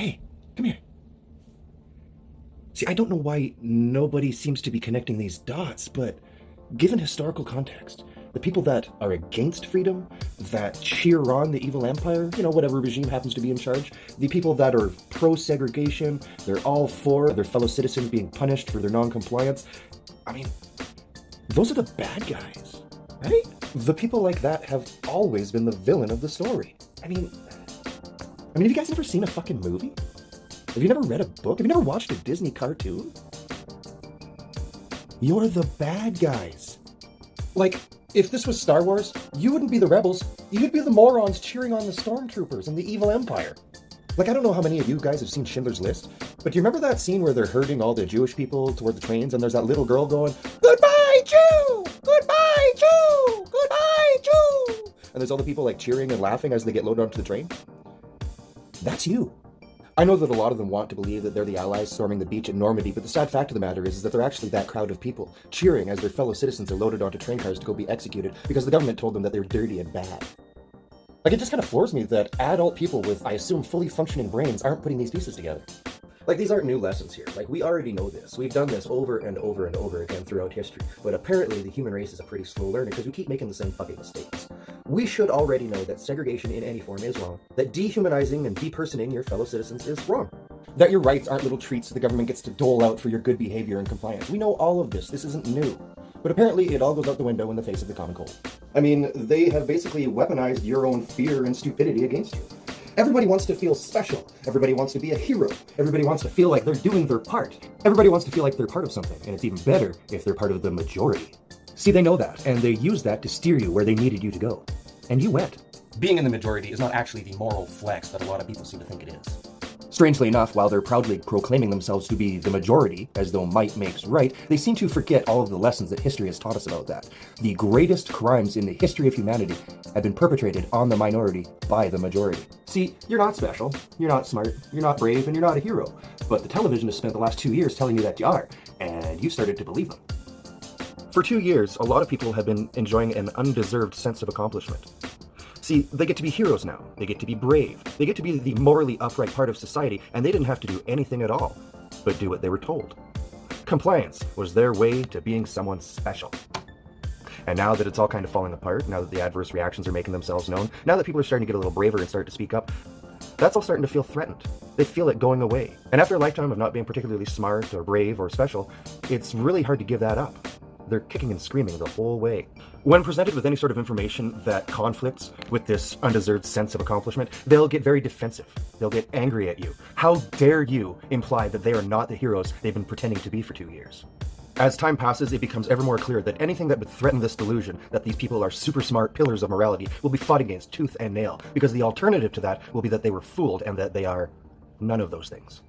Hey, come here. See, I don't know why nobody seems to be connecting these dots, but given historical context, the people that are against freedom, that cheer on the evil empire, whatever regime happens to be in charge, the people that are pro-segregation, they're all for their fellow citizens being punished for their non-compliance. I mean, those are the bad guys, right? The people like that have always been the villain of the story. I mean, have you guys never seen a fucking movie? Have you never read a book? Have you never watched a Disney cartoon? You're the bad guys. Like, if this was Star Wars, you wouldn't be the rebels, you'd be the morons cheering on the stormtroopers and the evil empire. Like, I don't know how many of you guys have seen Schindler's List, but do you remember that scene where they're herding all the Jewish people toward the trains and there's that little girl going, "Goodbye, Jew! Goodbye, Jew! Goodbye, Jew!" And there's all the people like cheering and laughing as they get loaded onto the train? That's you. I know that a lot of them want to believe that they're the Allies storming the beach at Normandy, but the sad fact of the matter is that they're actually that crowd of people, cheering as their fellow citizens are loaded onto train cars to go be executed because the government told them that they're dirty and bad. Like, it just kind of floors me that adult people with, I assume, fully functioning brains aren't putting these pieces together. Like, these aren't new lessons here. Like, we already know this. We've done this over and over and over again throughout history. But apparently the human race is a pretty slow learner because we keep making the same fucking mistakes. We should already know that segregation in any form is wrong, that dehumanizing and depersoning your fellow citizens is wrong, that your rights aren't little treats the government gets to dole out for your good behavior and compliance. We know all of this. This isn't new. But apparently it all goes out the window in the face of the common cold. I mean, they have basically weaponized your own fear and stupidity against you. Everybody wants to feel special. Everybody wants to be a hero. Everybody wants to feel like they're doing their part. Everybody wants to feel like they're part of something, and it's even better if they're part of the majority. See, they know that, and they use that to steer you where they needed you to go. And you went. Being in the majority is not actually the moral flex that a lot of people seem to think it is. Strangely enough, while they're proudly proclaiming themselves to be the majority, as though might makes right, they seem to forget all of the lessons that history has taught us about that. The greatest crimes in the history of humanity have been perpetrated on the minority by the majority. See, you're not special, you're not smart, you're not brave, and you're not a hero. But the television has spent the last 2 years telling you that you are, and you started to believe them. For 2 years, a lot of people have been enjoying an undeserved sense of accomplishment. See, they get to be heroes now. They get to be brave. They get to be the morally upright part of society, and they didn't have to do anything at all, but do what they were told. Compliance was their way to being someone special. And now that it's all kind of falling apart, now that the adverse reactions are making themselves known, now that people are starting to get a little braver and start to speak up, that's all starting to feel threatened. They feel it going away. And after a lifetime of not being particularly smart or brave or special, it's really hard to give that up. They're kicking and screaming the whole way. When presented with any sort of information that conflicts with this undeserved sense of accomplishment, they'll get very defensive. They'll get angry at you. How dare you imply that they are not the heroes they've been pretending to be for 2 years? As time passes, it becomes ever more clear that anything that would threaten this delusion that these people are super smart pillars of morality will be fought against tooth and nail, because the alternative to that will be that they were fooled and that they are none of those things.